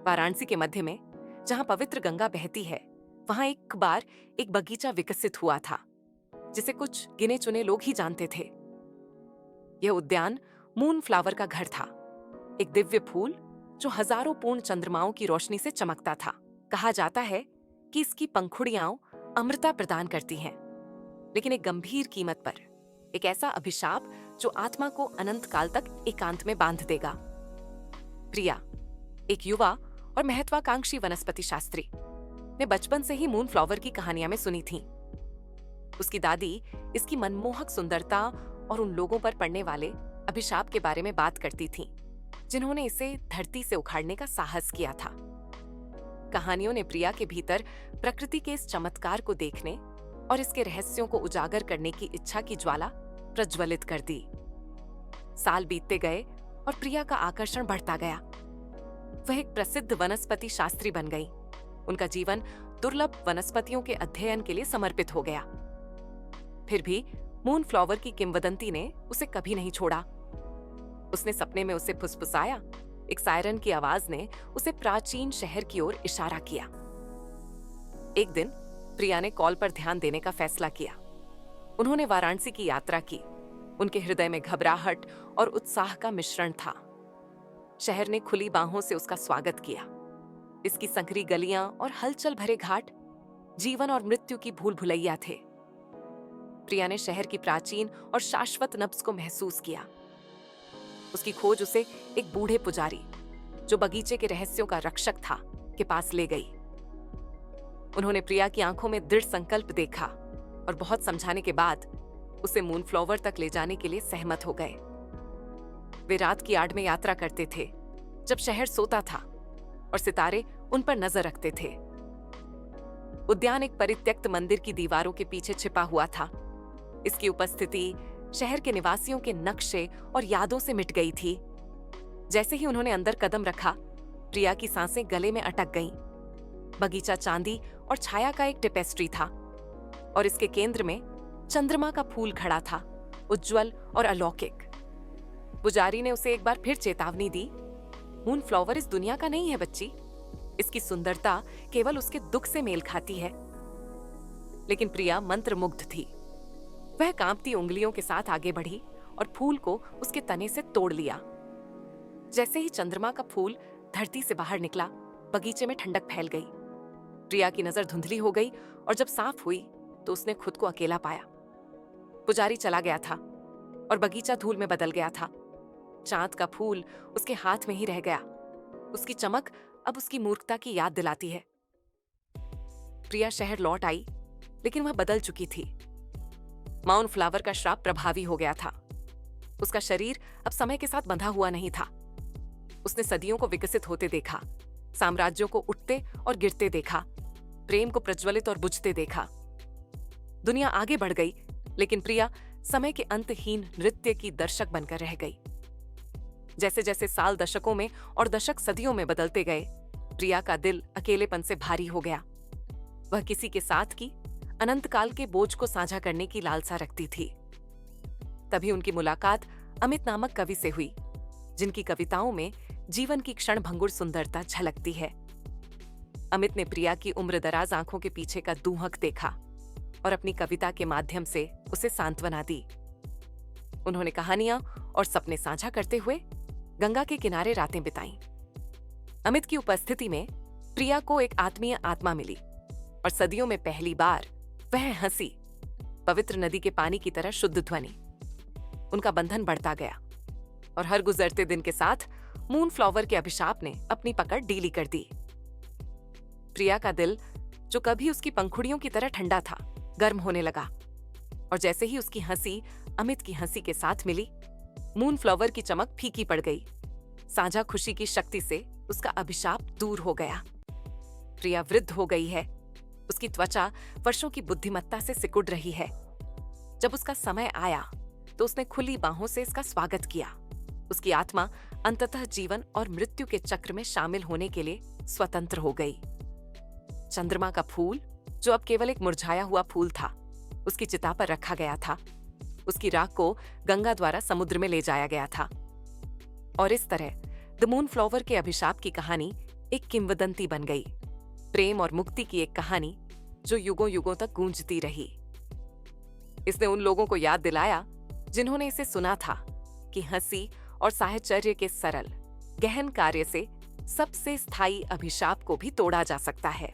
वाराणसी के मध्य में, जहां पवित्र गंगा बहती है, वहां एक बार एक बगीचा विकसित हुआ था जिसे कुछ गिने चुने लोग ही जानते थे। यह उद्यान मून फ्लावर का घर था, एक दिव्य फूल जो हजारों पूर्ण चंद्रमाओं की रोशनी से चमकता था। कहा जाता है कि इसकी पंखुड़ियां अमृता प्रदान करती हैं, लेकिन एक गंभीर कीमत पर, एक ऐसा अभिशाप जो आत्मा को अनंत काल तक एकांत में बांध देगा। प्रिया, एक युवा और महत्वाकांक्षी वनस्पति शास्त्री, ने बचपन से ही मून फ्लावर की कहानियां में सुनी थीं। उसकी दादी इसकी मनमोहक सुंदरता और उन लोगों पर पड़ने वाले अभिशाप के बारे में बात करती थीं, जिन्होंने इसे धरती से उखाड़ने का साहस किया था। कहानियों ने प्रिया के भीतर प्रकृति के इस चमत्कार को देखने और इसके रहस्यों को उजागर करने की इच्छा की ज्वाला प्रज्वलित कर दी। साल बीतते गए और प्रिया का आकर्षण बढ़ता गया। वह एक प्रसिद्ध वनस्पति शास्त्री बन गई। उनका जीवन दुर्लभ वनस्पतियों के अध्ययन के लिए समर्पित हो गया। फिर भी मून फ्लावर की किंवदंती ने उसे कभी नहीं छोड़ा। उसने सपने में उसे फुसफुसाया। एक सायरन की आवाज ने उसे प्राचीन शहर की ओर इशारा किया। एक दिन प्रिया ने कॉल पर ध्यान देने का फैसला किया। उन्होंने वाराणसी की यात्रा की। उनके हृदय में घबराहट और उत्साह का मिश्रण था। शहर ने खुली बाहों से उसका स्वागत किया। इसकी संकरी गलियां और हलचल भरे घाट जीवन और मृत्यु की भूल भुलैया थे। प्रिया ने शहर की प्राचीन और शाश्वत नब्ज को महसूस किया। उसकी खोज उसे एक बूढ़े पुजारी, जो बगीचे के रहस्यों का रक्षक था, के पास ले गई। उन्होंने प्रिया की आंखों में दृढ़ संकल्प देखा और बहुत समझाने के बाद उसे मून फ्लावर तक ले जाने के लिए सहमत हो गए। वे रात की आड़ में यात्रा करते थे, जब शहर सोता था और सितारे उन पर नजर रखते थे। उद्यान एक परित्यक्त मंदिर की दीवारों के पीछे छिपा हुआ था। इसकी उपस्थिति शहर के निवासियों के नक्शे और यादों से मिट गई थी। जैसे ही उन्होंने अंदर कदम रखा, प्रिया की सांसें गले में अटक गईं। बगीचा चांदी और छाया का एक टेपेस्ट्री था और इसके केंद्र में चंद्रमा का फूल खड़ा था, उज्जवल और अलौकिक। पुजारी ने उसे एक बार फिर चेतावनी दी, मून फ्लावर इस दुनिया का नहीं है बच्ची। इसकी सुंदरता केवल उसके दुख से मेल खाती है। लेकिन प्रिया मंत्रमुग्ध थी। वह कांपती उंगलियों के साथ आगे बढ़ी और फूल को उसके तने से तोड़ लिया। जैसे ही चंद्रमा का फूल धरती से बाहर निकला, बगीचे में ठंडक फैल गई। प्रिया की नजर धुंधली हो गई और जब साफ हुई तो उसने खुद को अकेला पाया। पुजारी चला गया था और बगीचा धूल में बदल गया था। चांद का फूल उसके हाथ में ही रह गया। उसकी चमक अब उसकी मूर्खता की याद दिलाती है। प्रिया शहर लौट आई, लेकिन वह बदल चुकी थी। मून फ्लावर का श्राप प्रभावी हो गया था। उसका शरीर अब समय के साथ बंधा हुआ नहीं था। उसने सदियों को विकसित होते देखा, साम्राज्यों को उठते और गिरते देखा, प्रेम को प्रज्वलित और बुझते देखा। दुनिया आगे बढ़ गई, लेकिन प्रिया समय के अंतहीन नृत्य की दर्शक बनकर रह गई। जैसे जैसे साल दशकों में और दशक सदियों में बदलते गए, प्रिया का दिल अकेलेपन से भारी हो गया। वह किसी के साथ की अनंत काल के बोझ को साझा करने की लालसा रखती थी। तभी उनकी मुलाकात अमित नामक कवि से हुई, जिनकी कविताओं में जीवन की क्षणभंगुर सुंदरता झलकती है। अमित ने प्रिया की उम्रदराज आंखों के पीछे का दूहक देखा और अपनी कविता के माध्यम से उसे सांत्वना दी। उन्होंने कहानियां और सपने साझा करते हुए गंगा के किनारे रातें बिताईं। अमित की उपस्थिति में प्रिया को एक आत्मीय आत्मा मिली और सदियों में पहली बार वह हंसी, पवित्र नदी के पानी की तरह शुद्ध ध्वनि। उनका बंधन बढ़ता गया और हर गुजरते दिन के साथ मून फ्लावर के अभिशाप ने अपनी पकड़ ढीली कर दी। प्रिया का दिल, जो कभी उसकी पंखुड़ियों की तरह ठंडा था, गर्म होने लगा और जैसे ही उसकी हंसी अमित की हंसी के साथ मिली, मून फ्लावर की चमक फीकी पड़ गई। साझा खुशी की शक्ति से उसका अभिशाप दूर हो गया। प्रिया वृद्ध हो गई है। उसकी त्वचा वर्षों की बुद्धिमत्ता से सिकुड़ रही है। जब उसका समय आया तो उसने खुली बाहों से इसका स्वागत किया। उसकी आत्मा अंततः जीवन और मृत्यु के चक्र में शामिल होने के लिए स्वतंत्र हो गई। चंद्रमा का फूल, जो अब केवल एक मुरझाया हुआ फूल था, उसकी चिता पर रखा गया था। उसकी राख को गंगा द्वारा समुद्र में ले जाया गया था। और इस तरह द मून फ्लावर के अभिशाप की कहानी एक किंवदंती बन गई, प्रेम और मुक्ति की एक कहानी जो युगों युगों तक गूंजती रही। इसने उन लोगों को याद दिलाया जिन्होंने इसे सुना था कि हंसी और साहचर्य के सरल, गहन कार्य से सबसे स्थायी अभिशाप को भी तोड़ा जा सकता है।